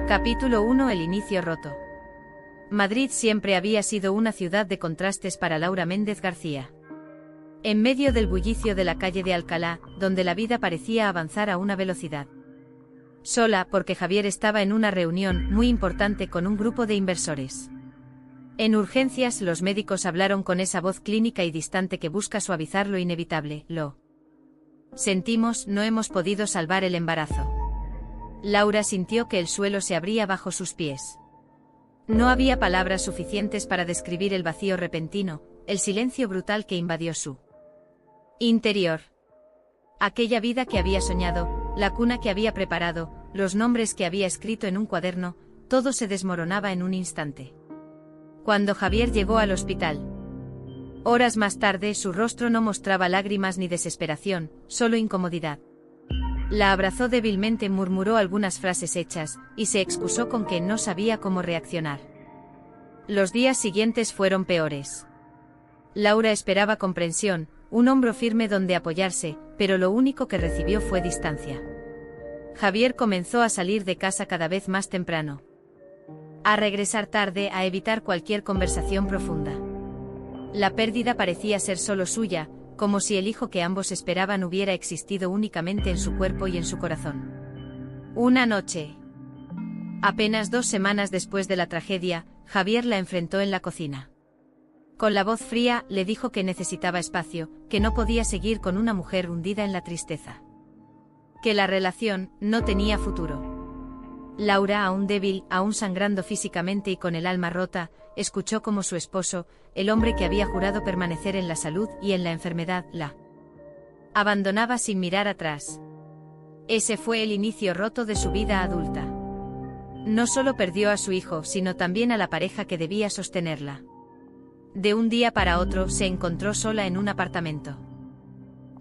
Capítulo 1. El inicio roto. Madrid siempre había sido una ciudad de contrastes para Laura Méndez García. En medio del bullicio de la calle de Alcalá, donde la vida parecía avanzar a una velocidad. Sola porque Javier estaba en una reunión muy importante con un grupo de inversores. En urgencias los médicos hablaron con esa voz clínica y distante que busca suavizar lo inevitable. Lo sentimos, no hemos podido salvar el embarazo. Laura sintió que el suelo se abría bajo sus pies. No había palabras suficientes para describir el vacío repentino, el silencio brutal que invadió su interior. Aquella vida que había soñado, la cuna que había preparado, los nombres que había escrito en un cuaderno, todo se desmoronaba en un instante. Cuando Javier llegó al hospital. Horas más tarde, su rostro no mostraba lágrimas ni desesperación, solo incomodidad. La abrazó débilmente, murmuró algunas frases hechas, y se excusó con que no sabía cómo reaccionar. Los días siguientes fueron peores. Laura esperaba comprensión, un hombro firme donde apoyarse, pero lo único que recibió fue distancia. Javier comenzó a salir de casa cada vez más temprano. A regresar tarde, a evitar cualquier conversación profunda. La pérdida parecía ser solo suya, como si el hijo que ambos esperaban hubiera existido únicamente en su cuerpo y en su corazón. Una noche. Apenas 2 semanas después de la tragedia, Javier la enfrentó en la cocina. Con la voz fría, le dijo que necesitaba espacio, que no podía seguir con una mujer hundida en la tristeza. Que la relación no tenía futuro. Laura, aún débil, aún sangrando físicamente y con el alma rota, escuchó cómo su esposo, el hombre que había jurado permanecer en la salud y en la enfermedad, la abandonaba sin mirar atrás. Ese fue el inicio roto de su vida adulta. No solo perdió a su hijo, sino también a la pareja que debía sostenerla. De un día para otro se encontró sola en un apartamento.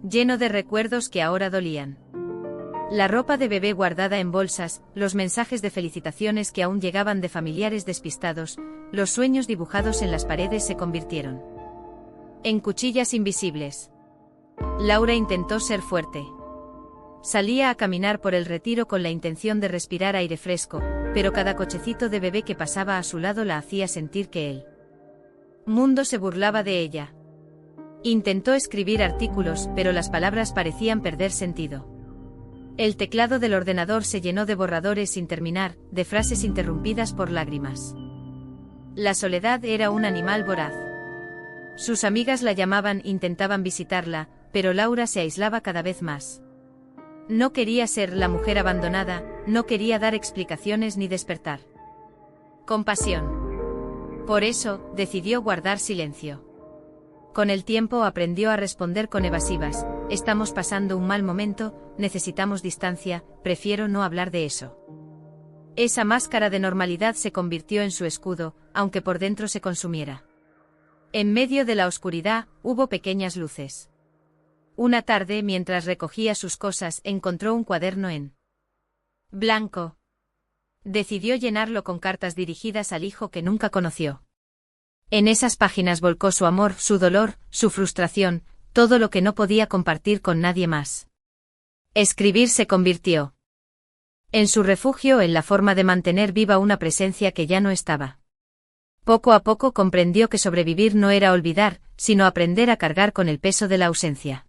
Lleno de recuerdos que ahora dolían. La ropa de bebé guardada en bolsas, los mensajes de felicitaciones que aún llegaban de familiares despistados, los sueños dibujados en las paredes se convirtieron en cuchillas invisibles. Laura intentó ser fuerte. Salía a caminar por el Retiro con la intención de respirar aire fresco, pero cada cochecito de bebé que pasaba a su lado la hacía sentir que el mundo se burlaba de ella. Intentó escribir artículos, pero las palabras parecían perder sentido. El teclado del ordenador se llenó de borradores sin terminar, de frases interrumpidas por lágrimas. La soledad era un animal voraz. Sus amigas la llamaban, intentaban visitarla, pero Laura se aislaba cada vez más. No quería ser la mujer abandonada, no quería dar explicaciones ni despertar compasión. Por eso, decidió guardar silencio. Con el tiempo aprendió a responder con evasivas: estamos pasando un mal momento, necesitamos distancia, prefiero no hablar de eso. Esa máscara de normalidad se convirtió en su escudo, aunque por dentro se consumiera. En medio de la oscuridad, hubo pequeñas luces. Una tarde, mientras recogía sus cosas, encontró un cuaderno en blanco. Decidió llenarlo con cartas dirigidas al hijo que nunca conoció. En esas páginas volcó su amor, su dolor, su frustración, todo lo que no podía compartir con nadie más. Escribir se convirtió en su refugio, en la forma de mantener viva una presencia que ya no estaba. Poco a poco comprendió que sobrevivir no era olvidar, sino aprender a cargar con el peso de la ausencia.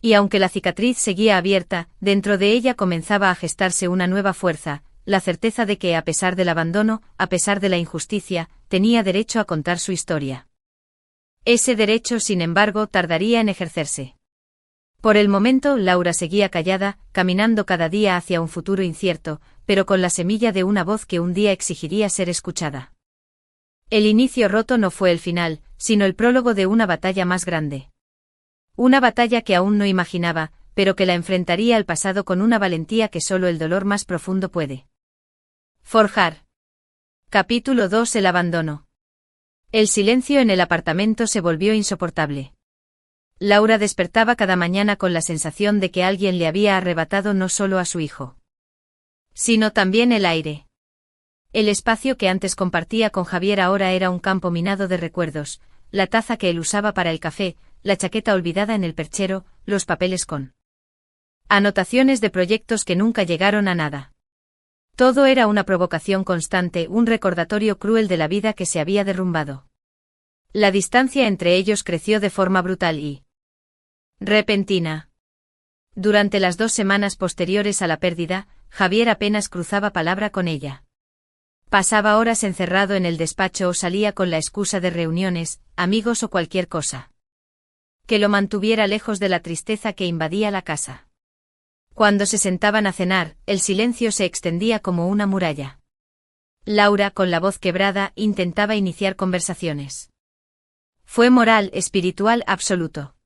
Y aunque la cicatriz seguía abierta, dentro de ella comenzaba a gestarse una nueva fuerza, la certeza de que, a pesar del abandono, a pesar de la injusticia, tenía derecho a contar su historia. Ese derecho, sin embargo, tardaría en ejercerse. Por el momento, Laura seguía callada, caminando cada día hacia un futuro incierto, pero con la semilla de una voz que un día exigiría ser escuchada. El inicio roto no fue el final, sino el prólogo de una batalla más grande. Una batalla que aún no imaginaba, pero que la enfrentaría al pasado con una valentía que solo el dolor más profundo puede forjar. Capítulo 2. El abandono. El silencio en el apartamento se volvió insoportable. Laura despertaba cada mañana con la sensación de que alguien le había arrebatado no solo a su hijo, sino también el aire. El espacio que antes compartía con Javier ahora era un campo minado de recuerdos: la taza que él usaba para el café, la chaqueta olvidada en el perchero, los papeles con anotaciones de proyectos que nunca llegaron a nada. Todo era una provocación constante, un recordatorio cruel de la vida que se había derrumbado. La distancia entre ellos creció de forma brutal y repentina. Durante las 2 semanas posteriores a la pérdida, Javier apenas cruzaba palabra con ella. Pasaba horas encerrado en el despacho o salía con la excusa de reuniones, amigos o cualquier cosa que lo mantuviera lejos de la tristeza que invadía la casa. Cuando se sentaban a cenar, el silencio se extendía como una muralla. Laura, con la voz quebrada, intentaba iniciar conversaciones. Fue moral, espiritual absoluto.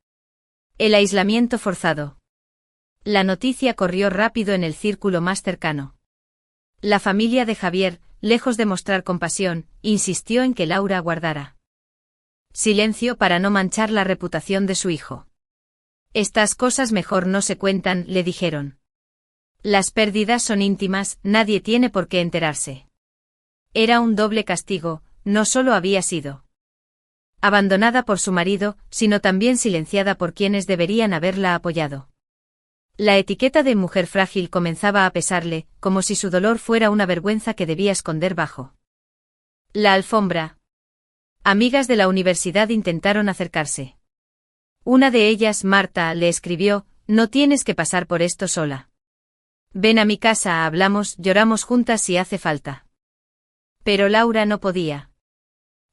El aislamiento forzado. La noticia corrió rápido en el círculo más cercano. La familia de Javier, lejos de mostrar compasión, insistió en que Laura guardara silencio para no manchar la reputación de su hijo. Estas cosas mejor no se cuentan, le dijeron. Las pérdidas son íntimas, nadie tiene por qué enterarse. Era un doble castigo, no solo había sido abandonada por su marido, sino también silenciada por quienes deberían haberla apoyado. La etiqueta de mujer frágil comenzaba a pesarle, como si su dolor fuera una vergüenza que debía esconder bajo la alfombra. Amigas de la universidad intentaron acercarse. Una de ellas, Marta, le escribió: no tienes que pasar por esto sola. Ven a mi casa, hablamos, lloramos juntas si hace falta. Pero Laura no podía.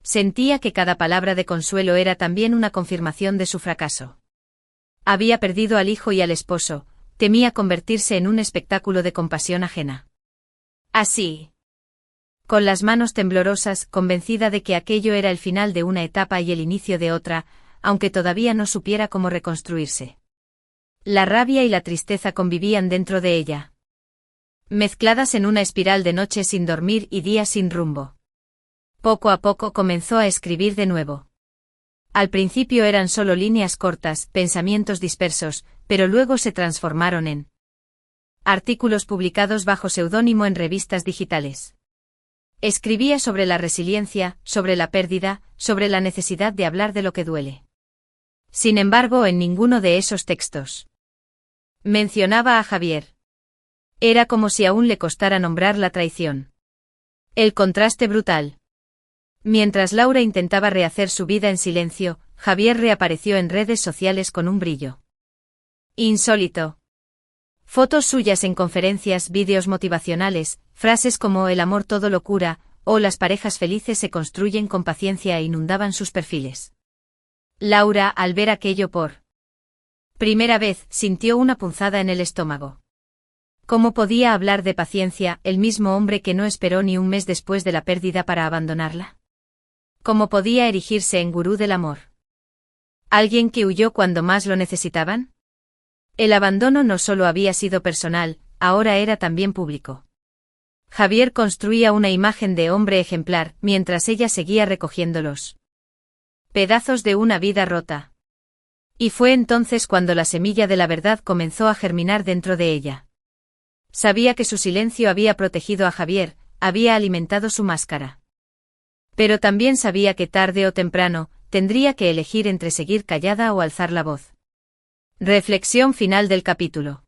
Sentía que cada palabra de consuelo era también una confirmación de su fracaso. Había perdido al hijo y al esposo, temía convertirse en un espectáculo de compasión ajena. Así, con las manos temblorosas, convencida de que aquello era el final de una etapa y el inicio de otra, aunque todavía no supiera cómo reconstruirse. La rabia y la tristeza convivían dentro de ella, mezcladas en una espiral de noches sin dormir y días sin rumbo. Poco a poco comenzó a escribir de nuevo. Al principio eran solo líneas cortas, pensamientos dispersos, pero luego se transformaron en artículos publicados bajo seudónimo en revistas digitales. Escribía sobre la resiliencia, sobre la pérdida, sobre la necesidad de hablar de lo que duele. Sin embargo, en ninguno de esos textos mencionaba a Javier. Era como si aún le costara nombrar la traición. El contraste brutal. Mientras Laura intentaba rehacer su vida en silencio, Javier reapareció en redes sociales con un brillo insólito. Fotos suyas en conferencias, vídeos motivacionales, frases como "el amor todo lo cura" o "las parejas felices se construyen con paciencia" e inundaban sus perfiles. Laura, al ver aquello por primera vez, sintió una punzada en el estómago. ¿Cómo podía hablar de paciencia el mismo hombre que no esperó ni un mes después de la pérdida para abandonarla? ¿Cómo podía erigirse en gurú del amor? ¿Alguien que huyó cuando más lo necesitaban? El abandono no solo había sido personal, ahora era también público. Javier construía una imagen de hombre ejemplar, mientras ella seguía recogiendo los pedazos de una vida rota. Y fue entonces cuando la semilla de la verdad comenzó a germinar dentro de ella. Sabía que su silencio había protegido a Javier, había alimentado su máscara. Pero también sabía que tarde o temprano, tendría que elegir entre seguir callada o alzar la voz. Reflexión final del capítulo.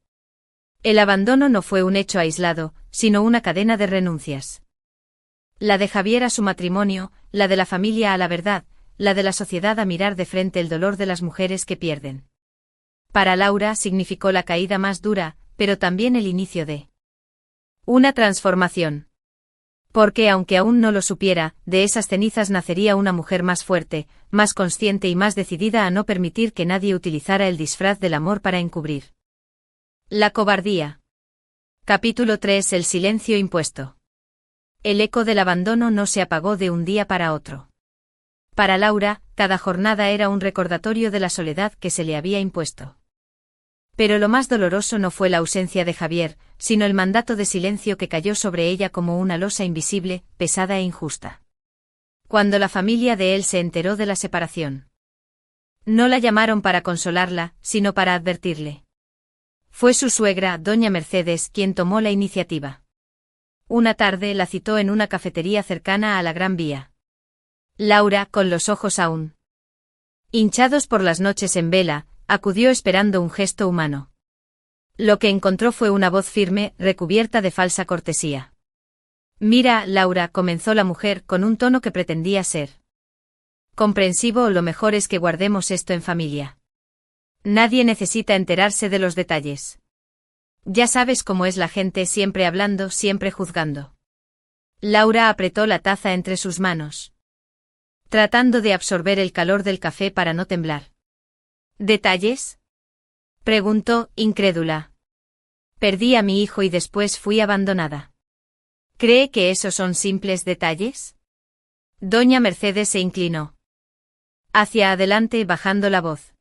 El abandono no fue un hecho aislado, sino una cadena de renuncias. La de Javier a su matrimonio, la de la familia a la verdad, la de la sociedad a mirar de frente el dolor de las mujeres que pierden. Para Laura significó la caída más dura, pero también el inicio de una transformación. Porque aunque aún no lo supiera, de esas cenizas nacería una mujer más fuerte, más consciente y más decidida a no permitir que nadie utilizara el disfraz del amor para encubrir la cobardía. Capítulo 3. El silencio impuesto. El eco del abandono no se apagó de un día para otro. Para Laura, cada jornada era un recordatorio de la soledad que se le había impuesto. Pero lo más doloroso no fue la ausencia de Javier, sino el mandato de silencio que cayó sobre ella como una losa invisible, pesada e injusta. Cuando la familia de él se enteró de la separación, no la llamaron para consolarla, sino para advertirle. Fue su suegra, doña Mercedes, quien tomó la iniciativa. Una tarde la citó en una cafetería cercana a la Gran Vía. Laura, con los ojos aún hinchados por las noches en vela, acudió esperando un gesto humano. Lo que encontró fue una voz firme, recubierta de falsa cortesía. Mira, Laura, comenzó la mujer con un tono que pretendía ser comprensivo, lo mejor es que guardemos esto en familia. Nadie necesita enterarse de los detalles. Ya sabes cómo es la gente, siempre hablando, siempre juzgando. Laura apretó la taza entre sus manos, tratando de absorber el calor del café para no temblar. ¿Detalles?, preguntó, incrédula. Perdí a mi hijo y después fui abandonada. ¿Cree que esos son simples detalles? Doña Mercedes se inclinó hacia adelante bajando la voz.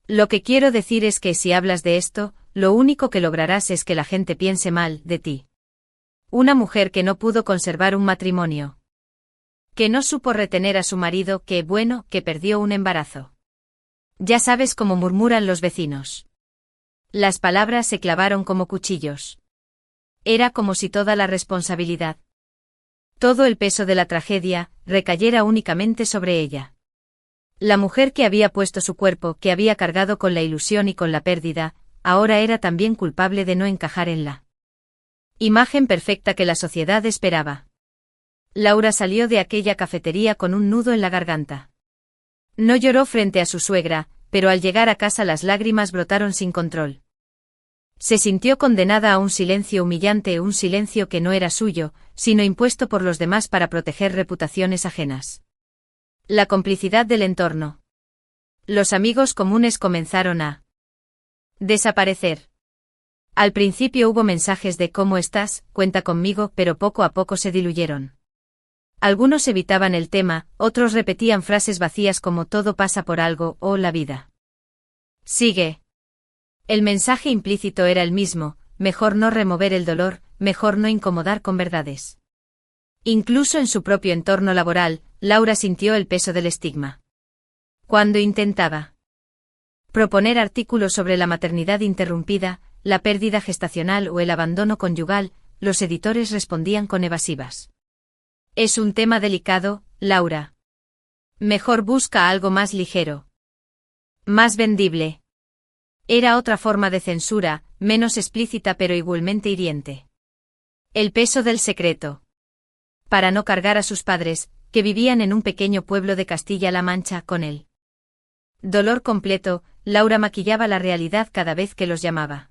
Lo que quiero decir es que si hablas de esto, lo único que lograrás es que la gente piense mal de ti. Una mujer que no pudo conservar un matrimonio. Que no supo retener a su marido, que perdió un embarazo. Ya sabes cómo murmuran los vecinos. Las palabras se clavaron como cuchillos. Era como si toda la responsabilidad, todo el peso de la tragedia, recayera únicamente sobre ella. La mujer que había puesto su cuerpo, que había cargado con la ilusión y con la pérdida, ahora era también culpable de no encajar en la imagen perfecta que la sociedad esperaba. Laura salió de aquella cafetería con un nudo en la garganta. No lloró frente a su suegra, pero al llegar a casa las lágrimas brotaron sin control. Se sintió condenada a un silencio humillante, un silencio que no era suyo, sino impuesto por los demás para proteger reputaciones ajenas. La complicidad del entorno. Los amigos comunes comenzaron a desaparecer. Al principio hubo mensajes de ¿cómo estás?, cuenta conmigo, pero poco a poco se diluyeron. Algunos evitaban el tema, otros repetían frases vacías como todo pasa por algo o la vida sigue. El mensaje implícito era el mismo, mejor no remover el dolor, mejor no incomodar con verdades. Incluso en su propio entorno laboral, Laura sintió el peso del estigma. Cuando intentaba proponer artículos sobre la maternidad interrumpida, la pérdida gestacional o el abandono conyugal, los editores respondían con evasivas. Es un tema delicado, Laura. Mejor busca algo más ligero. Más vendible. Era otra forma de censura, menos explícita pero igualmente hiriente. El peso del secreto. Para no cargar a sus padres, que vivían en un pequeño pueblo de Castilla-La Mancha, con él. Dolor completo, Laura maquillaba la realidad cada vez que los llamaba.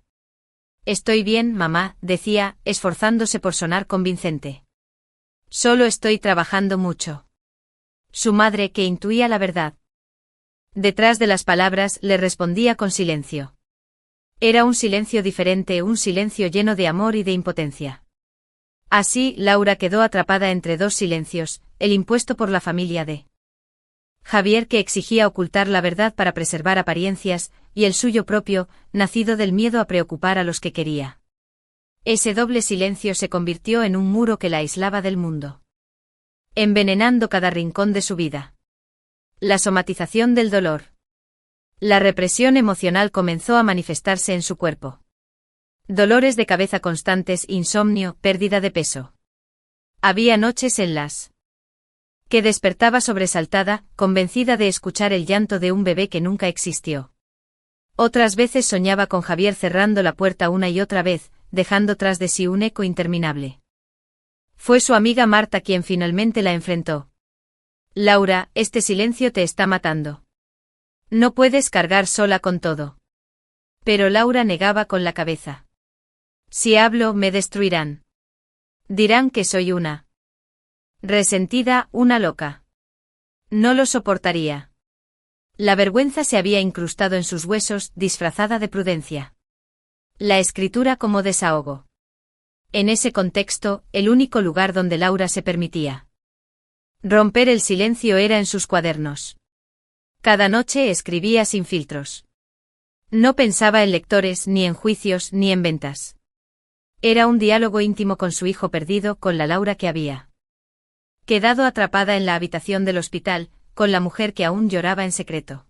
Estoy bien, mamá, decía, esforzándose por sonar convincente. Solo estoy trabajando mucho. Su madre, que intuía la verdad detrás de las palabras, le respondía con silencio. Era un silencio diferente, un silencio lleno de amor y de impotencia. Así, Laura quedó atrapada entre dos silencios, el impuesto por la familia de Javier, que exigía ocultar la verdad para preservar apariencias, y el suyo propio, nacido del miedo a preocupar a los que quería. Ese doble silencio se convirtió en un muro que la aislaba del mundo, envenenando cada rincón de su vida. La somatización del dolor. La represión emocional comenzó a manifestarse en su cuerpo. Dolores de cabeza constantes, insomnio, pérdida de peso. Había noches en las que despertaba sobresaltada, convencida de escuchar el llanto de un bebé que nunca existió. Otras veces soñaba con Javier cerrando la puerta una y otra vez, dejando tras de sí un eco interminable. Fue su amiga Marta quien finalmente la enfrentó. Laura, este silencio te está matando. No puedes cargar sola con todo. Pero Laura negaba con la cabeza. Si hablo, me destruirán. Dirán que soy una resentida, una loca. No lo soportaría. La vergüenza se había incrustado en sus huesos, disfrazada de prudencia. La escritura como desahogo. En ese contexto, el único lugar donde Laura se permitía romper el silencio era en sus cuadernos. Cada noche escribía sin filtros. No pensaba en lectores, ni en juicios, ni en ventas. Era un diálogo íntimo con su hijo perdido, con la Laura que había quedado atrapada en la habitación del hospital, con la mujer que aún lloraba en secreto.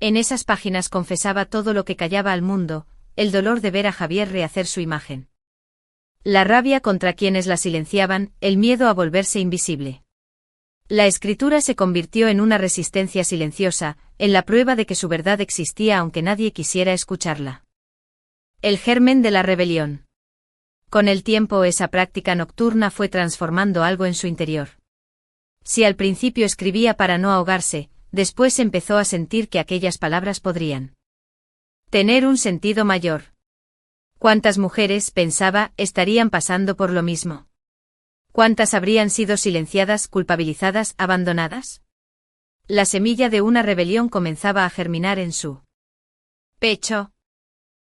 En esas páginas confesaba todo lo que callaba al mundo, el dolor de ver a Javier rehacer su imagen. La rabia contra quienes la silenciaban, el miedo a volverse invisible. La escritura se convirtió en una resistencia silenciosa, en la prueba de que su verdad existía aunque nadie quisiera escucharla. El germen de la rebelión. Con el tiempo esa práctica nocturna fue transformando algo en su interior. Si al principio escribía para no ahogarse, después empezó a sentir que aquellas palabras podrían tener un sentido mayor. ¿Cuántas mujeres, pensaba, estarían pasando por lo mismo? ¿Cuántas habrían sido silenciadas, culpabilizadas, abandonadas? La semilla de una rebelión comenzaba a germinar en su pecho.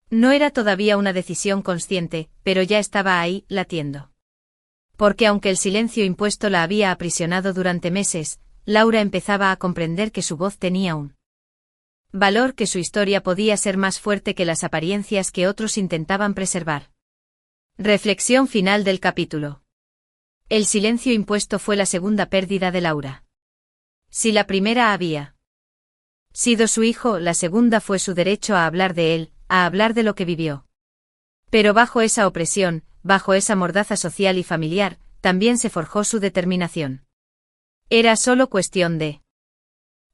No era todavía una decisión consciente, pero ya estaba ahí, latiendo. Porque aunque el silencio impuesto la había aprisionado durante meses, Laura empezaba a comprender que su voz tenía un valor, que su historia podía ser más fuerte que las apariencias que otros intentaban preservar. Reflexión final del capítulo. El silencio impuesto fue la segunda pérdida de Laura. Si la primera había sido su hijo, la segunda fue su derecho a hablar de él, a hablar de lo que vivió. Pero bajo esa opresión, bajo esa mordaza social y familiar, también se forjó su determinación. Era solo cuestión de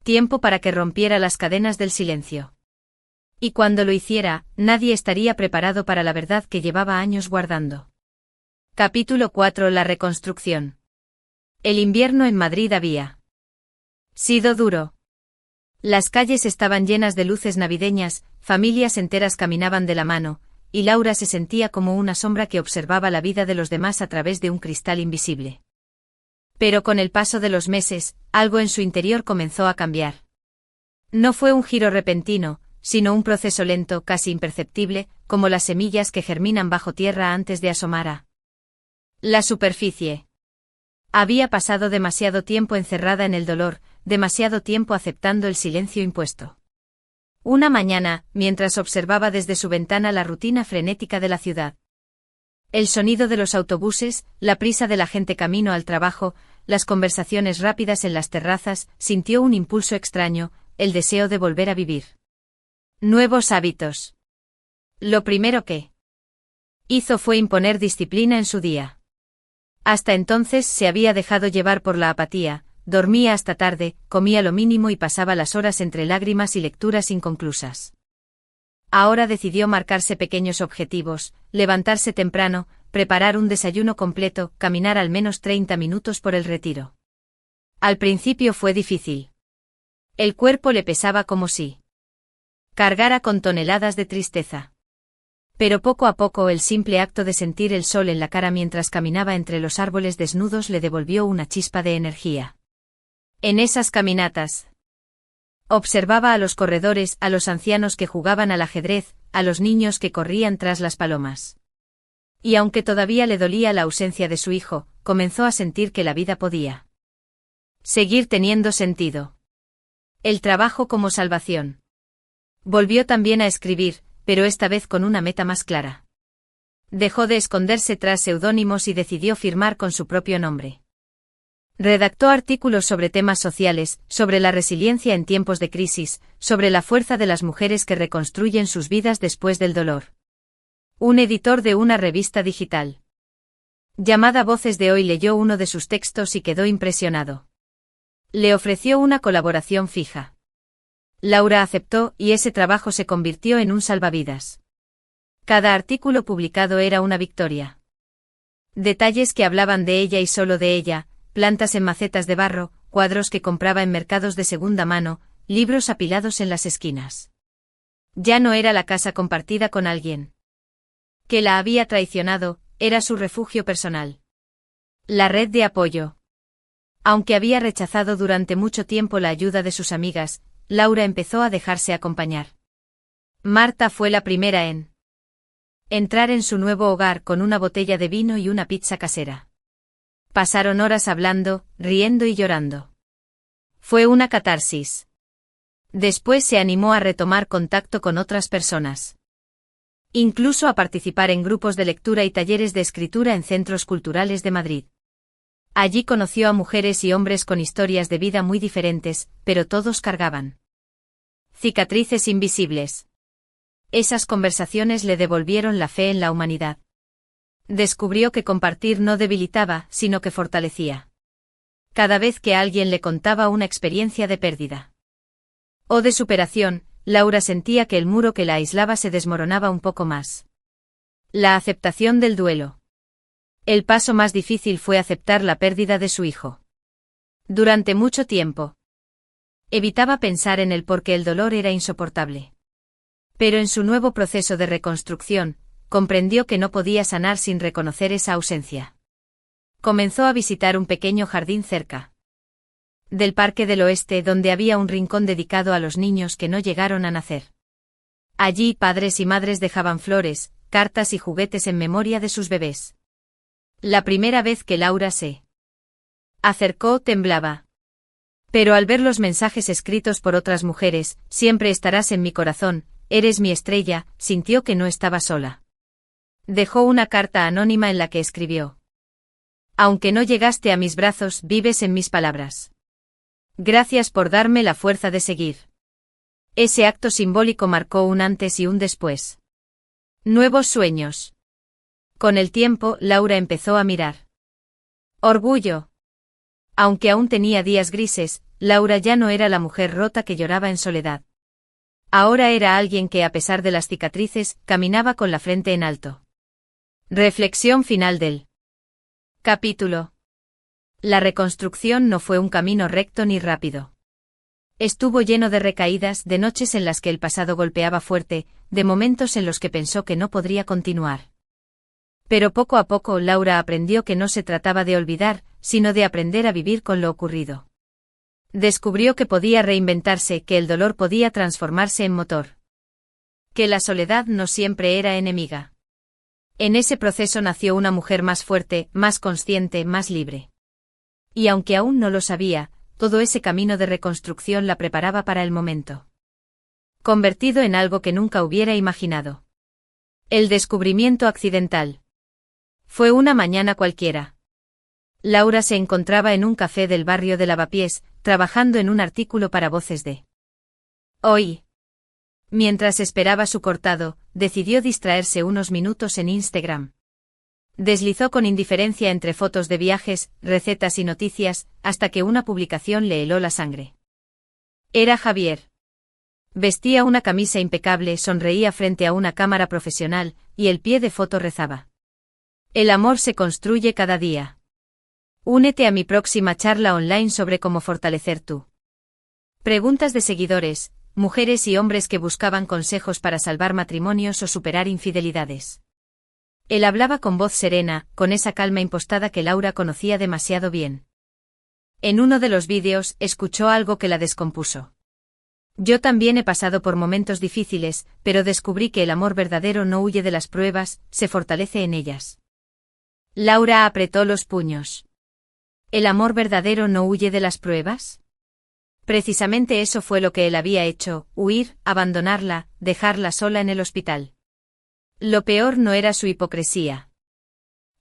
tiempo para que rompiera las cadenas del silencio. Y cuando lo hiciera, nadie estaría preparado para la verdad que llevaba años guardando. Capítulo 4. La reconstrucción. El invierno en Madrid había sido duro. Las calles estaban llenas de luces navideñas, familias enteras caminaban de la mano, y Laura se sentía como una sombra que observaba la vida de los demás a través de un cristal invisible. Pero con el paso de los meses, algo en su interior comenzó a cambiar. No fue un giro repentino, sino un proceso lento, casi imperceptible, como las semillas que germinan bajo tierra antes de asomar a la superficie. Había pasado demasiado tiempo encerrada en el dolor, demasiado tiempo aceptando el silencio impuesto. Una mañana, mientras observaba desde su ventana la rutina frenética de la ciudad, el sonido de los autobuses, la prisa de la gente camino al trabajo, las conversaciones rápidas en las terrazas, sintió un impulso extraño, el deseo de volver a vivir nuevos hábitos. Lo primero que hizo fue imponer disciplina en su día. Hasta entonces se había dejado llevar por la apatía, dormía hasta tarde, comía lo mínimo y pasaba las horas entre lágrimas y lecturas inconclusas. Ahora decidió marcarse pequeños objetivos, levantarse temprano, preparar un desayuno completo, caminar al menos 30 minutos por el Retiro. Al principio fue difícil. El cuerpo le pesaba como si cargara con toneladas de tristeza. Pero poco a poco el simple acto de sentir el sol en la cara mientras caminaba entre los árboles desnudos le devolvió una chispa de energía. En esas caminatas observaba a los corredores, a los ancianos que jugaban al ajedrez, a los niños que corrían tras las palomas. Y aunque todavía le dolía la ausencia de su hijo, comenzó a sentir que la vida podía seguir teniendo sentido. El trabajo como salvación. Volvió también a escribir, pero esta vez con una meta más clara. Dejó de esconderse tras seudónimos y decidió firmar con su propio nombre. Redactó artículos sobre temas sociales, sobre la resiliencia en tiempos de crisis, sobre la fuerza de las mujeres que reconstruyen sus vidas después del dolor. Un editor de una revista digital llamada Voces de Hoy leyó uno de sus textos y quedó impresionado. Le ofreció una colaboración fija. Laura aceptó y ese trabajo se convirtió en un salvavidas. Cada artículo publicado era una victoria. Detalles que hablaban de ella y solo de ella, plantas en macetas de barro, cuadros que compraba en mercados de segunda mano, libros apilados en las esquinas. Ya no era la casa compartida con alguien que la había traicionado, era su refugio personal. La red de apoyo. Aunque había rechazado durante mucho tiempo la ayuda de sus amigas, Laura empezó a dejarse acompañar. Marta fue la primera en entrar en su nuevo hogar con una botella de vino y una pizza casera. Pasaron horas hablando, riendo y llorando. Fue una catarsis. Después se animó a retomar contacto con otras personas. Incluso a participar en grupos de lectura y talleres de escritura en centros culturales de Madrid. Allí conoció a mujeres y hombres con historias de vida muy diferentes, pero todos cargaban cicatrices invisibles. Esas conversaciones le devolvieron la fe en la humanidad. Descubrió que compartir no debilitaba, sino que fortalecía. Cada vez que alguien le contaba una experiencia de pérdida o de superación, Laura sentía que el muro que la aislaba se desmoronaba un poco más. La aceptación del duelo. El paso más difícil fue aceptar la pérdida de su hijo. Durante mucho tiempo, evitaba pensar en él porque el dolor era insoportable. Pero en su nuevo proceso de reconstrucción, comprendió que no podía sanar sin reconocer esa ausencia. Comenzó a visitar un pequeño jardín cerca del Parque del Oeste donde había un rincón dedicado a los niños que no llegaron a nacer. Allí padres y madres dejaban flores, cartas y juguetes en memoria de sus bebés. La primera vez que Laura se acercó temblaba. Pero al ver los mensajes escritos por otras mujeres, siempre estarás en mi corazón, eres mi estrella, sintió que no estaba sola. Dejó una carta anónima en la que escribió: aunque no llegaste a mis brazos, vives en mis palabras. Gracias por darme la fuerza de seguir. Ese acto simbólico marcó un antes y un después. Nuevos sueños. Con el tiempo, Laura empezó a mirar. Orgullo. Aunque aún tenía días grises, Laura ya no era la mujer rota que lloraba en soledad. Ahora era alguien que, a pesar de las cicatrices, caminaba con la frente en alto. Reflexión final del capítulo. La reconstrucción no fue un camino recto ni rápido. Estuvo lleno de recaídas, de noches en las que el pasado golpeaba fuerte, de momentos en los que pensó que no podría continuar. Pero poco a poco Laura aprendió que no se trataba de olvidar, sino de aprender a vivir con lo ocurrido. Descubrió que podía reinventarse, que el dolor podía transformarse en motor. Que la soledad no siempre era enemiga. En ese proceso nació una mujer más fuerte, más consciente, más libre. Y aunque aún no lo sabía, todo ese camino de reconstrucción la preparaba para el momento. Convertido en algo que nunca hubiera imaginado. El descubrimiento accidental. Fue una mañana cualquiera. Laura se encontraba en un café del barrio de Lavapiés, trabajando en un artículo para Voces de Hoy. Mientras esperaba su cortado, decidió distraerse unos minutos en Instagram. Deslizó con indiferencia entre fotos de viajes, recetas y noticias, hasta que una publicación le heló la sangre. Era Javier. Vestía una camisa impecable, sonreía frente a una cámara profesional, y el pie de foto rezaba: el amor se construye cada día. Únete a mi próxima charla online sobre cómo fortalecer tu. Preguntas de seguidores, mujeres y hombres que buscaban consejos para salvar matrimonios o superar infidelidades. Él hablaba con voz serena, con esa calma impostada que Laura conocía demasiado bien. En uno de los vídeos, escuchó algo que la descompuso. Yo también he pasado por momentos difíciles, pero descubrí que el amor verdadero no huye de las pruebas, se fortalece en ellas. Laura apretó los puños. ¿El amor verdadero no huye de las pruebas? Precisamente eso fue lo que él había hecho: huir, abandonarla, dejarla sola en el hospital. Lo peor no era su hipocresía.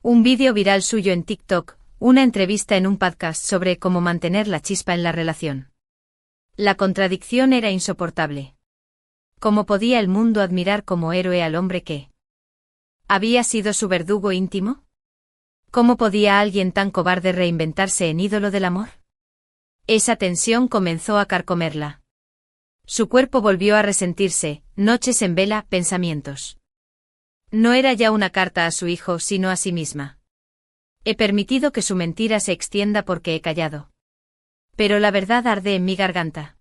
Un vídeo viral suyo en TikTok, una entrevista en un podcast sobre cómo mantener la chispa en la relación. La contradicción era insoportable. ¿Cómo podía el mundo admirar como héroe al hombre que había sido su verdugo íntimo? ¿Cómo podía alguien tan cobarde reinventarse en ídolo del amor? Esa tensión comenzó a carcomerla. Su cuerpo volvió a resentirse, noches en vela, pensamientos. No era ya una carta a su hijo, sino a sí misma. He permitido que su mentira se extienda porque he callado. Pero la verdad arde en mi garganta.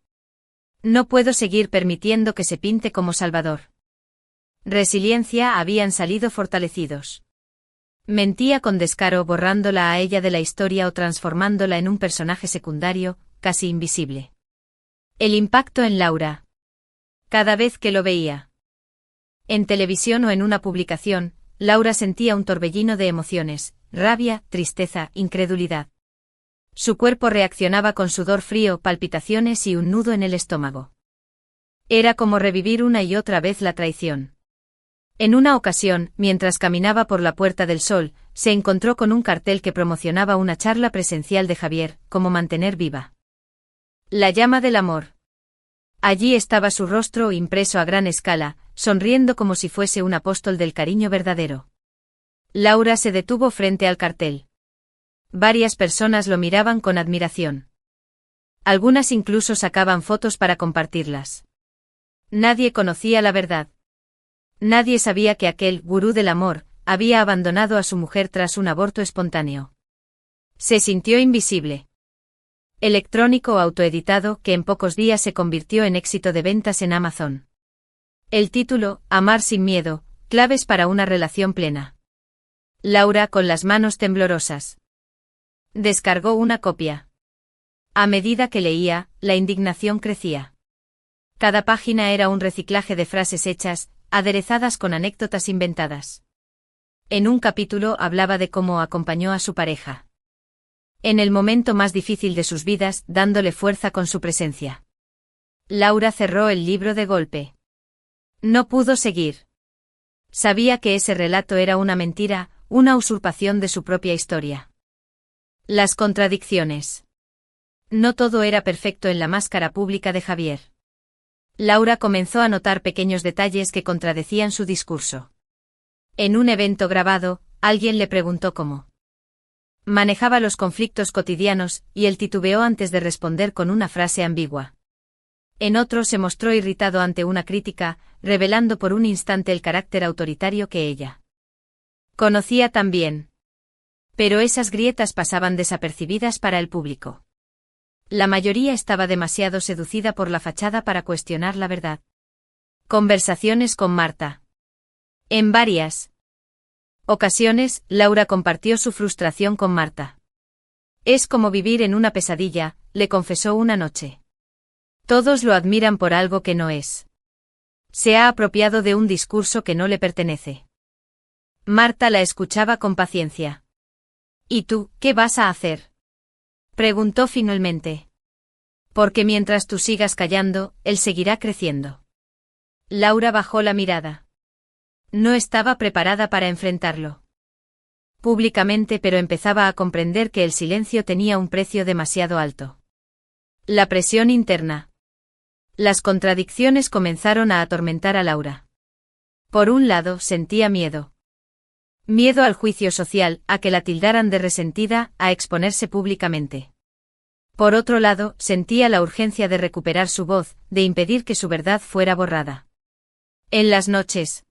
No puedo seguir permitiendo que se pinte como salvador. Resiliencia habían salido fortalecidos. Mentía con descaro, borrándola a ella de la historia o transformándola en un personaje secundario, casi invisible. El impacto en Laura. Cada vez que lo veía en televisión o en una publicación, Laura sentía un torbellino de emociones: rabia, tristeza, incredulidad. Su cuerpo reaccionaba con sudor frío, palpitaciones y un nudo en el estómago. Era como revivir una y otra vez la traición. En una ocasión, mientras caminaba por la Puerta del Sol, se encontró con un cartel que promocionaba una charla presencial de Javier: cómo mantener viva la llama del amor. Allí estaba su rostro impreso a gran escala, sonriendo como si fuese un apóstol del cariño verdadero. Laura se detuvo frente al cartel. Varias personas lo miraban con admiración. Algunas incluso sacaban fotos para compartirlas. Nadie conocía la verdad. Nadie sabía que aquel gurú del amor había abandonado a su mujer tras un aborto espontáneo. Se sintió invisible. Electrónico o autoeditado que en pocos días se convirtió en éxito de ventas en Amazon. El título, Amar sin miedo, claves para una relación plena. Laura con las manos temblorosas. Descargó una copia. A medida que leía, la indignación crecía. Cada página era un reciclaje de frases hechas, aderezadas con anécdotas inventadas. En un capítulo hablaba de cómo acompañó a su pareja en el momento más difícil de sus vidas, dándole fuerza con su presencia. Laura cerró el libro de golpe. No pudo seguir. Sabía que ese relato era una mentira, una usurpación de su propia historia. Las contradicciones. No todo era perfecto en la máscara pública de Javier. Laura comenzó a notar pequeños detalles que contradecían su discurso. En un evento grabado, alguien le preguntó cómo manejaba los conflictos cotidianos, y él titubeó antes de responder con una frase ambigua. En otro se mostró irritado ante una crítica, revelando por un instante el carácter autoritario que ella conocía tan bien. Pero esas grietas pasaban desapercibidas para el público. La mayoría estaba demasiado seducida por la fachada para cuestionar la verdad. Conversaciones con Marta. En varias ocasiones, Laura compartió su frustración con Marta. Es como vivir en una pesadilla, le confesó una noche. Todos lo admiran por algo que no es. Se ha apropiado de un discurso que no le pertenece. Marta la escuchaba con paciencia. ¿Y tú, qué vas a hacer?, preguntó finalmente. Porque mientras tú sigas callando, él seguirá creciendo. Laura bajó la mirada. No estaba preparada para enfrentarlo públicamente, pero empezaba a comprender que el silencio tenía un precio demasiado alto. La presión interna. Las contradicciones comenzaron a atormentar a Laura. Por un lado, sentía miedo. Miedo al juicio social, a que la tildaran de resentida, a exponerse públicamente. Por otro lado, sentía la urgencia de recuperar su voz, de impedir que su verdad fuera borrada. En las noches,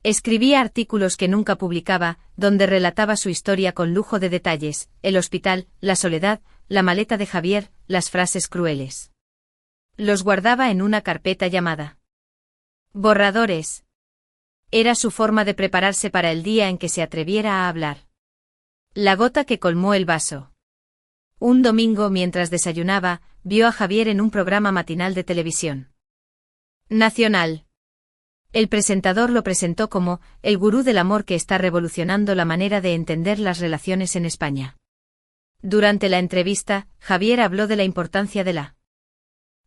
escribía artículos que nunca publicaba, donde relataba su historia con lujo de detalles: el hospital, la soledad, la maleta de Javier, las frases crueles. Los guardaba en una carpeta llamada borradores. Era su forma de prepararse para el día en que se atreviera a hablar. La gota que colmó el vaso. Un domingo, mientras desayunaba, vio a Javier en un programa matinal de televisión nacional. El presentador lo presentó como el gurú del amor que está revolucionando la manera de entender las relaciones en España. Durante la entrevista, Javier habló de la importancia de la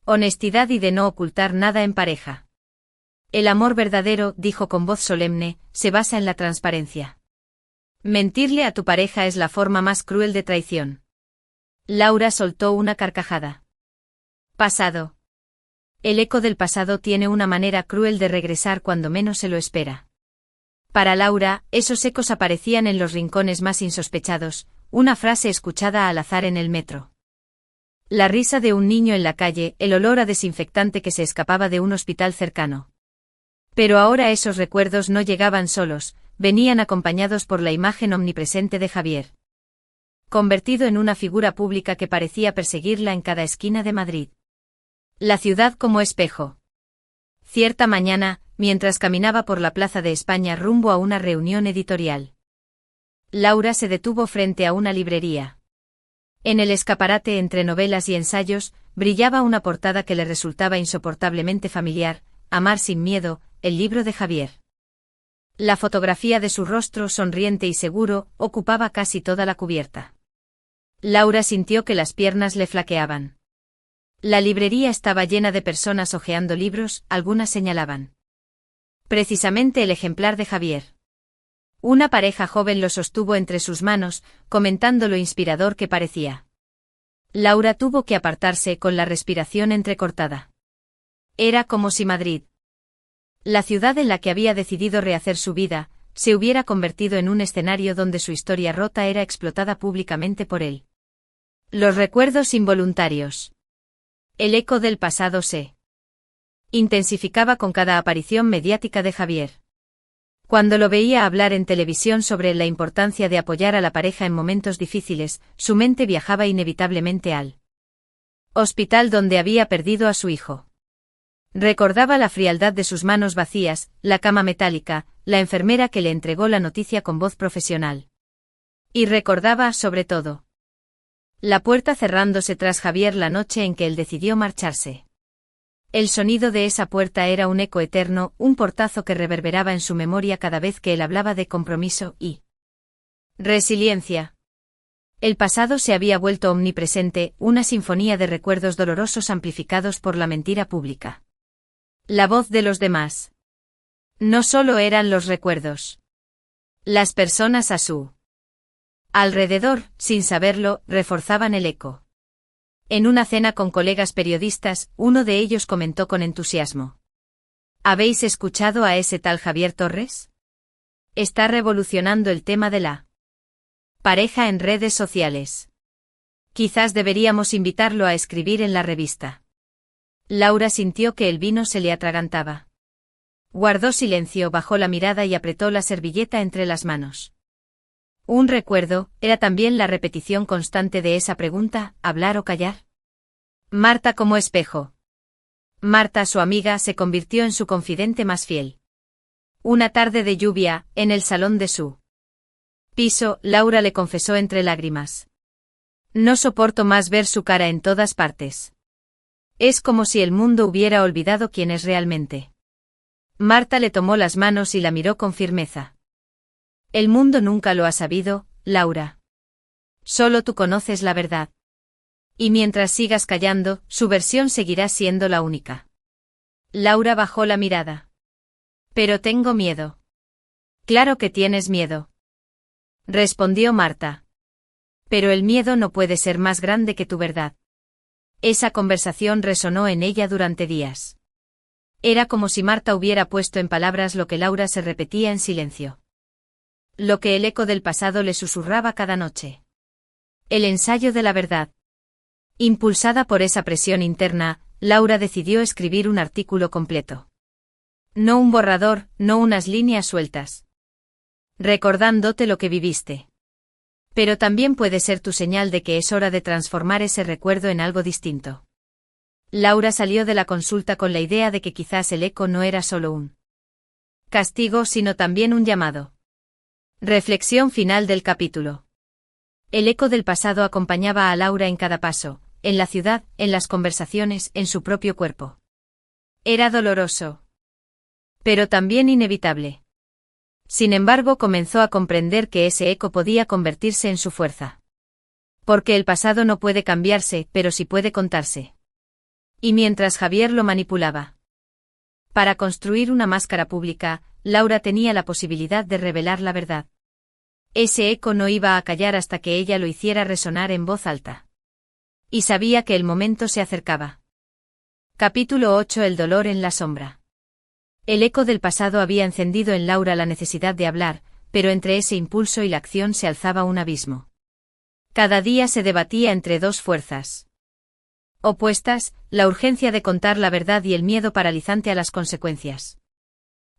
honestidad y de no ocultar nada en pareja. El amor verdadero, dijo con voz solemne, se basa en la transparencia. Mentirle a tu pareja es la forma más cruel de traición. Laura soltó una carcajada. Pasado. El eco del pasado tiene una manera cruel de regresar cuando menos se lo espera. Para Laura, esos ecos aparecían en los rincones más insospechados, una frase escuchada al azar en el metro. La risa de un niño en la calle, el olor a desinfectante que se escapaba de un hospital cercano. Pero ahora esos recuerdos no llegaban solos, venían acompañados por la imagen omnipresente de Javier, convertido en una figura pública que parecía perseguirla en cada esquina de Madrid. La ciudad como espejo. Cierta mañana, mientras caminaba por la Plaza de España rumbo a una reunión editorial, Laura se detuvo frente a una librería. En el escaparate entre novelas y ensayos, brillaba una portada que le resultaba insoportablemente familiar: Amar sin miedo, el libro de Javier. La fotografía de su rostro sonriente y seguro ocupaba casi toda la cubierta. Laura sintió que las piernas le flaqueaban. La librería estaba llena de personas hojeando libros, algunas señalaban precisamente el ejemplar de Javier. Una pareja joven lo sostuvo entre sus manos, comentando lo inspirador que parecía. Laura tuvo que apartarse con la respiración entrecortada. Era como si Madrid, la ciudad en la que había decidido rehacer su vida, se hubiera convertido en un escenario donde su historia rota era explotada públicamente por él. Los recuerdos involuntarios. El eco del pasado se intensificaba con cada aparición mediática de Javier. Cuando lo veía hablar en televisión sobre la importancia de apoyar a la pareja en momentos difíciles, su mente viajaba inevitablemente al hospital donde había perdido a su hijo. Recordaba la frialdad de sus manos vacías, la cama metálica, la enfermera que le entregó la noticia con voz profesional. Y recordaba, sobre todo, la puerta cerrándose tras Javier la noche en que él decidió marcharse. El sonido de esa puerta era un eco eterno, un portazo que reverberaba en su memoria cada vez que él hablaba de compromiso y resiliencia. El pasado se había vuelto omnipresente, una sinfonía de recuerdos dolorosos amplificados por la mentira pública. La voz de los demás. No solo eran los recuerdos. Las personas a su alrededor, sin saberlo, reforzaban el eco. En una cena con colegas periodistas, uno de ellos comentó con entusiasmo: ¿habéis escuchado a ese tal Javier Torres? Está revolucionando el tema de la pareja en redes sociales. Quizás deberíamos invitarlo a escribir en la revista. Laura sintió que el vino se le atragantaba. Guardó silencio, bajó la mirada y apretó la servilleta entre las manos. Un recuerdo, era también la repetición constante de esa pregunta, ¿hablar o callar? Marta como espejo. Marta, su amiga, se convirtió en su confidente más fiel. Una tarde de lluvia, en el salón de su piso, Laura le confesó entre lágrimas: no soporto más ver su cara en todas partes. Es como si el mundo hubiera olvidado quién es realmente. Marta le tomó las manos y la miró con firmeza. El mundo nunca lo ha sabido, Laura. Solo tú conoces la verdad. Y mientras sigas callando, su versión seguirá siendo la única. Laura bajó la mirada. Pero tengo miedo. Claro que tienes miedo, respondió Marta. Pero el miedo no puede ser más grande que tu verdad. Esa conversación resonó en ella durante días. Era como si Marta hubiera puesto en palabras lo que Laura se repetía en silencio. Lo que el eco del pasado le susurraba cada noche. El ensayo de la verdad. Impulsada por esa presión interna, Laura decidió escribir un artículo completo. No un borrador, no unas líneas sueltas. Recordándote lo que viviste. Pero también puede ser tu señal de que es hora de transformar ese recuerdo en algo distinto. Laura salió de la consulta con la idea de que quizás el eco no era solo un castigo, sino también un llamado. Reflexión final del capítulo. El eco del pasado acompañaba a Laura en cada paso, en la ciudad, en las conversaciones, en su propio cuerpo. Era doloroso, pero también inevitable. Sin embargo, comenzó a comprender que ese eco podía convertirse en su fuerza. Porque el pasado no puede cambiarse, pero sí puede contarse. Y mientras Javier lo manipulaba para construir una máscara pública, Laura tenía la posibilidad de revelar la verdad. Ese eco no iba a callar hasta que ella lo hiciera resonar en voz alta. Y sabía que el momento se acercaba. Capítulo 8. El dolor en la sombra. El eco del pasado había encendido en Laura la necesidad de hablar, pero entre ese impulso y la acción se alzaba un abismo. Cada día se debatía entre dos fuerzas opuestas, la urgencia de contar la verdad y el miedo paralizante a las consecuencias.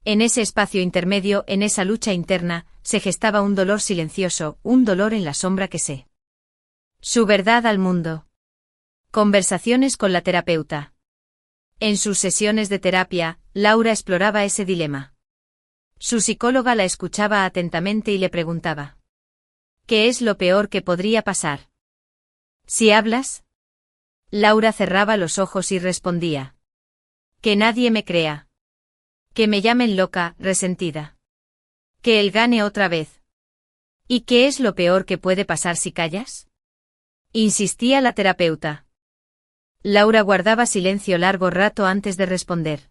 En ese espacio intermedio, en esa lucha interna, se gestaba un dolor silencioso, un dolor en la sombra que se su verdad al mundo. Conversaciones con la terapeuta. En sus sesiones de terapia, Laura exploraba ese dilema. Su psicóloga la escuchaba atentamente y le preguntaba: ¿qué es lo peor que podría pasar si hablas? Laura cerraba los ojos y respondía: que nadie me crea. Que me llamen loca, resentida. Que él gane otra vez. ¿Y qué es lo peor que puede pasar si callas? Insistía la terapeuta. Laura guardaba silencio largo rato antes de responder.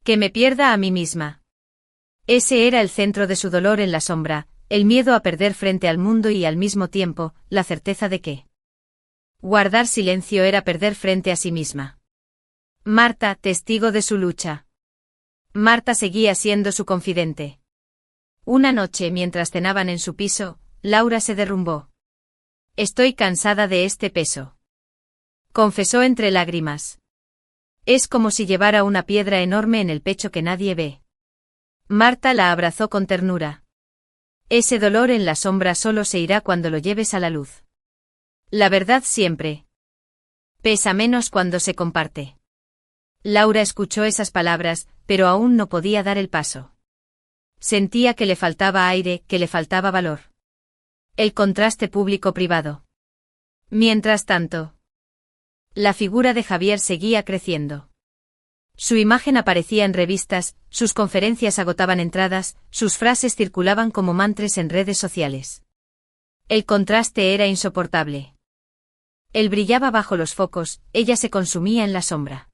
Que me pierda a mí misma. Ese era el centro de su dolor en la sombra, el miedo a perder frente al mundo y al mismo tiempo, la certeza de que guardar silencio era perder frente a sí misma. Marta, testigo de su lucha. Marta seguía siendo su confidente. Una noche, mientras cenaban en su piso, Laura se derrumbó. Estoy cansada de este peso, confesó entre lágrimas. Es como si llevara una piedra enorme en el pecho que nadie ve. Marta la abrazó con ternura. Ese dolor en la sombra solo se irá cuando lo lleves a la luz. La verdad siempre pesa menos cuando se comparte. Laura escuchó esas palabras, pero aún no podía dar el paso. Sentía que le faltaba aire, que le faltaba valor. El contraste público-privado. Mientras tanto, la figura de Javier seguía creciendo. Su imagen aparecía en revistas, sus conferencias agotaban entradas, sus frases circulaban como mantras en redes sociales. El contraste era insoportable. Él brillaba bajo los focos, ella se consumía en la sombra.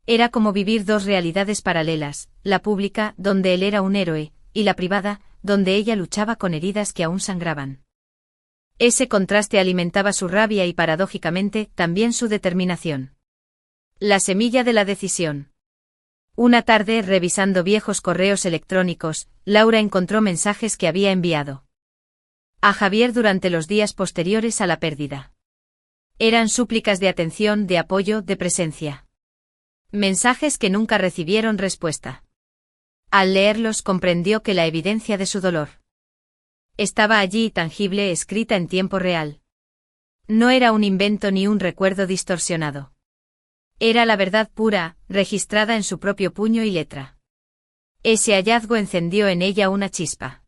Era como vivir dos realidades paralelas, la pública, donde él era un héroe, y la privada, donde ella luchaba con heridas que aún sangraban. Ese contraste alimentaba su rabia y paradójicamente, también su determinación. La semilla de la decisión. Una tarde, revisando viejos correos electrónicos, Laura encontró mensajes que había enviado a Javier durante los días posteriores a la pérdida. Eran súplicas de atención, de apoyo, de presencia. Mensajes que nunca recibieron respuesta. Al leerlos comprendió que la evidencia de su dolor estaba allí, tangible, escrita en tiempo real. No era un invento ni un recuerdo distorsionado. Era la verdad pura, registrada en su propio puño y letra. Ese hallazgo encendió en ella una chispa.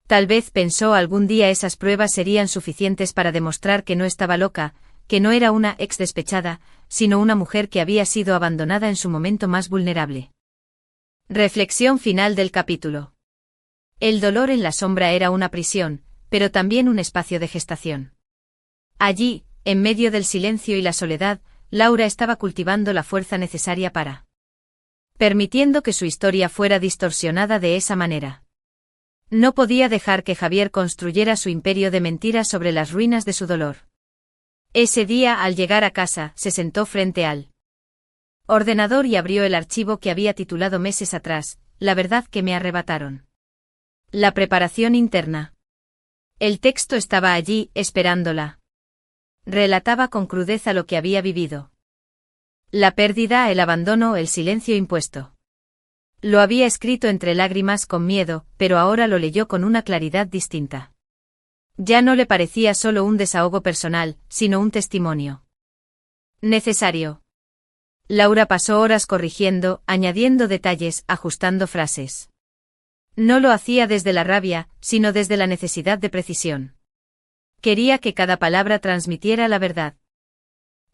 Tal vez pensó algún día esas pruebas serían suficientes para demostrar que no estaba loca, que no era una ex despechada, sino una mujer que había sido abandonada en su momento más vulnerable. Reflexión final del capítulo. El dolor en la sombra era una prisión, pero también un espacio de gestación. Allí, en medio del silencio y la soledad, Laura estaba cultivando la fuerza necesaria para permitiendo que su historia fuera distorsionada de esa manera. No podía dejar que Javier construyera su imperio de mentiras sobre las ruinas de su dolor. Ese día, al llegar a casa, se sentó frente al ordenador y abrió el archivo que había titulado meses atrás, La verdad que me arrebataron. La preparación interna. El texto estaba allí, esperándola. Relataba con crudeza lo que había vivido. La pérdida, el abandono, el silencio impuesto. Lo había escrito entre lágrimas, con miedo, pero ahora lo leyó con una claridad distinta. Ya no le parecía solo un desahogo personal, sino un testimonio necesario. Laura pasó horas corrigiendo, añadiendo detalles, ajustando frases. No lo hacía desde la rabia, sino desde la necesidad de precisión. Quería que cada palabra transmitiera la verdad.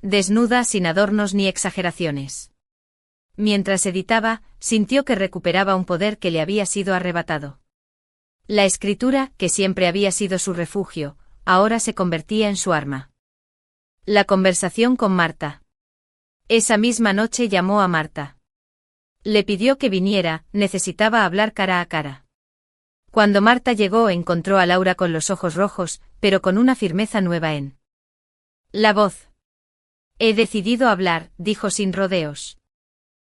Desnuda, sin adornos ni exageraciones. Mientras editaba, sintió que recuperaba un poder que le había sido arrebatado. La escritura, que siempre había sido su refugio, ahora se convertía en su arma. La conversación con Marta. Esa misma noche llamó a Marta. Le pidió que viniera, necesitaba hablar cara a cara. Cuando Marta llegó encontró a Laura con los ojos rojos, pero con una firmeza nueva en la voz. He decidido hablar, dijo sin rodeos.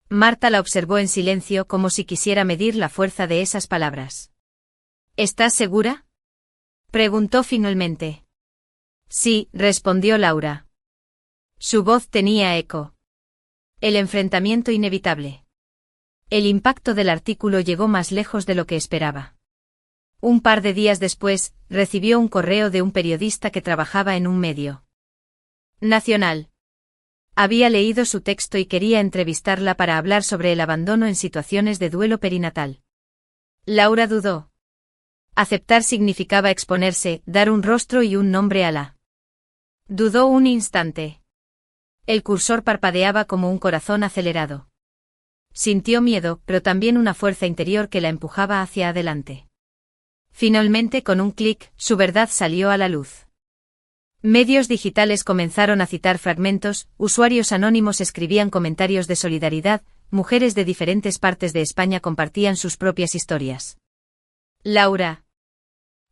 Marta la observó en silencio como si quisiera medir la fuerza de esas palabras. ¿Estás segura?, preguntó finalmente. Sí, respondió Laura. Su voz tenía eco. El enfrentamiento inevitable. El impacto del artículo llegó más lejos de lo que esperaba. Un par de días después, recibió un correo de un periodista que trabajaba en un medio nacional. Había leído su texto y quería entrevistarla para hablar sobre el abandono en situaciones de duelo perinatal. Laura dudó. Aceptar significaba exponerse, dar un rostro y un nombre a la. Dudó un instante. El cursor parpadeaba como un corazón acelerado. Sintió miedo, pero también una fuerza interior que la empujaba hacia adelante. Finalmente, con un clic, su verdad salió a la luz. Medios digitales comenzaron a citar fragmentos, usuarios anónimos escribían comentarios de solidaridad, mujeres de diferentes partes de España compartían sus propias historias. Laura,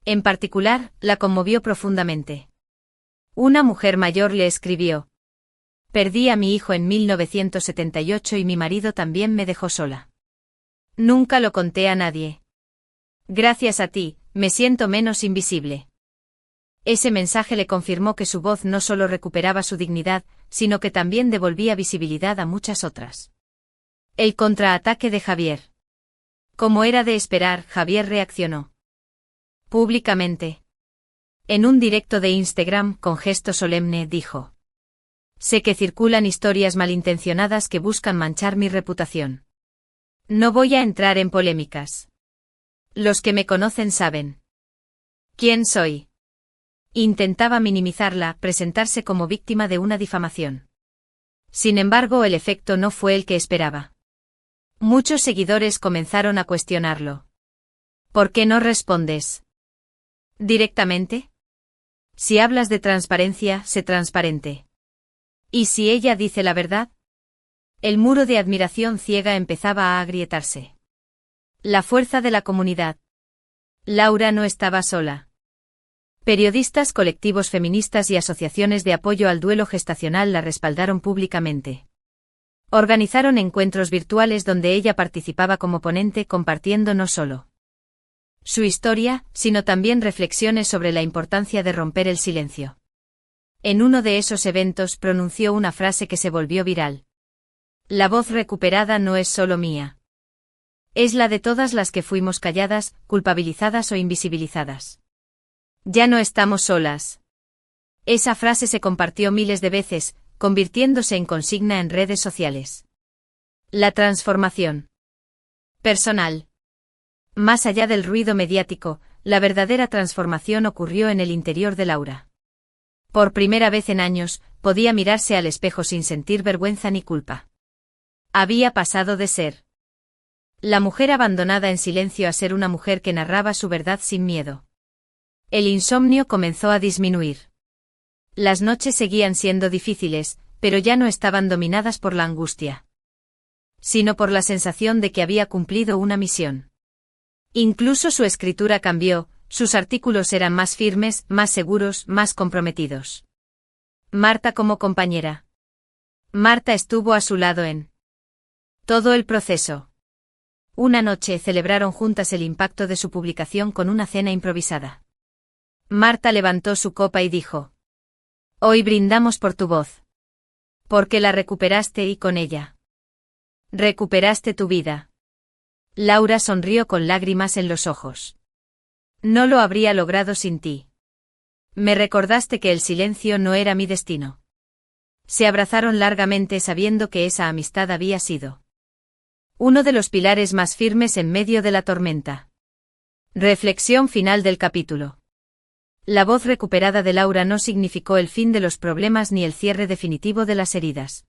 en particular, la conmovió profundamente. Una mujer mayor le escribió: Perdí a mi hijo en 1978 y mi marido también me dejó sola. Nunca lo conté a nadie. Gracias a ti, me siento menos invisible. Ese mensaje le confirmó que su voz no solo recuperaba su dignidad, sino que también devolvía visibilidad a muchas otras. El contraataque de Javier. Como era de esperar, Javier reaccionó públicamente. En un directo de Instagram, con gesto solemne, dijo: sé que circulan historias malintencionadas que buscan manchar mi reputación. No voy a entrar en polémicas. Los que me conocen saben quién soy. Intentaba minimizarla, presentarse como víctima de una difamación. Sin embargo, el efecto no fue el que esperaba. Muchos seguidores comenzaron a cuestionarlo. ¿Por qué no respondes directamente? Si hablas de transparencia, sé transparente. ¿Y si ella dice la verdad? El muro de admiración ciega empezaba a agrietarse. La fuerza de la comunidad. Laura no estaba sola. Periodistas, colectivos feministas y asociaciones de apoyo al duelo gestacional la respaldaron públicamente. Organizaron encuentros virtuales donde ella participaba como ponente, compartiendo no solo su historia, sino también reflexiones sobre la importancia de romper el silencio. En uno de esos eventos pronunció una frase que se volvió viral. La voz recuperada no es solo mía. Es la de todas las que fuimos calladas, culpabilizadas o invisibilizadas. Ya no estamos solas. Esa frase se compartió miles de veces, convirtiéndose en consigna en redes sociales. La transformación personal. Más allá del ruido mediático, la verdadera transformación ocurrió en el interior de Laura. Por primera vez en años, podía mirarse al espejo sin sentir vergüenza ni culpa. Había pasado de ser la mujer abandonada en silencio a ser una mujer que narraba su verdad sin miedo. El insomnio comenzó a disminuir. Las noches seguían siendo difíciles, pero ya no estaban dominadas por la angustia, sino por la sensación de que había cumplido una misión. Incluso su escritura cambió, sus artículos eran más firmes, más seguros, más comprometidos. Marta como compañera. Marta estuvo a su lado en todo el proceso. Una noche celebraron juntas el impacto de su publicación con una cena improvisada. Marta levantó su copa y dijo: hoy brindamos por tu voz. Porque la recuperaste y con ella recuperaste tu vida. Laura sonrió con lágrimas en los ojos. No lo habría logrado sin ti. Me recordaste que el silencio no era mi destino. Se abrazaron largamente sabiendo que esa amistad había sido uno de los pilares más firmes en medio de la tormenta. Reflexión final del capítulo. La voz recuperada de Laura no significó el fin de los problemas ni el cierre definitivo de las heridas.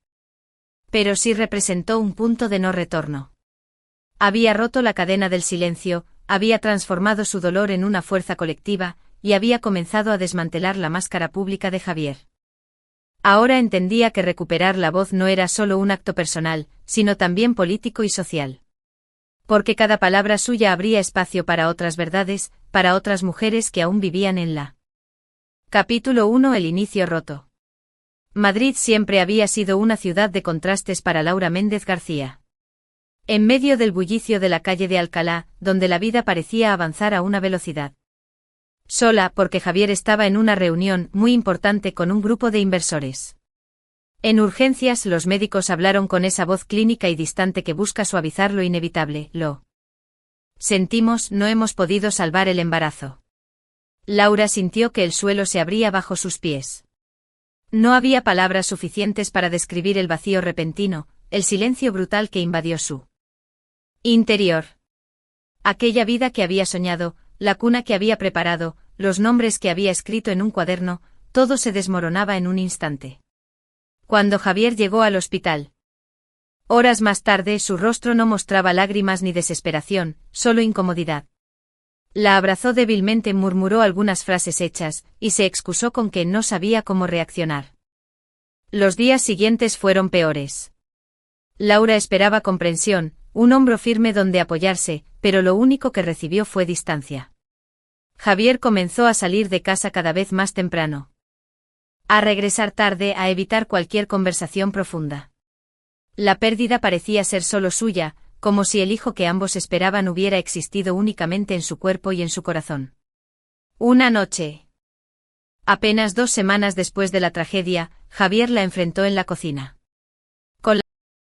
Pero sí representó un punto de no retorno. Había roto la cadena del silencio, había transformado su dolor en una fuerza colectiva, y había comenzado a desmantelar la máscara pública de Javier. Ahora entendía que recuperar la voz no era solo un acto personal, sino también político y social. Porque cada palabra suya abría espacio para otras verdades, para otras mujeres que aún vivían en la. Capítulo 1. El inicio roto. Madrid siempre había sido una ciudad de contrastes para Laura Méndez García. En medio del bullicio de la calle de Alcalá, donde la vida parecía avanzar a una velocidad. Sola, porque Javier estaba en una reunión muy importante con un grupo de inversores. En urgencias, los médicos hablaron con esa voz clínica y distante que busca suavizar lo inevitable. Lo sentimos, no hemos podido salvar el embarazo. Laura sintió que el suelo se abría bajo sus pies. No había palabras suficientes para describir el vacío repentino, el silencio brutal que invadió su interior. Aquella vida que había soñado, la cuna que había preparado, los nombres que había escrito en un cuaderno, todo se desmoronaba en un instante. Cuando Javier llegó al hospital. Horas más tarde, su rostro no mostraba lágrimas ni desesperación, solo incomodidad. La abrazó débilmente, murmuró algunas frases hechas, y se excusó con que no sabía cómo reaccionar. Los días siguientes fueron peores. Laura esperaba comprensión, un hombro firme donde apoyarse, pero lo único que recibió fue distancia. Javier comenzó a salir de casa cada vez más temprano. A regresar tarde, a evitar cualquier conversación profunda. La pérdida parecía ser solo suya, como si el hijo que ambos esperaban hubiera existido únicamente en su cuerpo y en su corazón. Una noche. Apenas 2 semanas después de la tragedia, Javier la enfrentó en la cocina.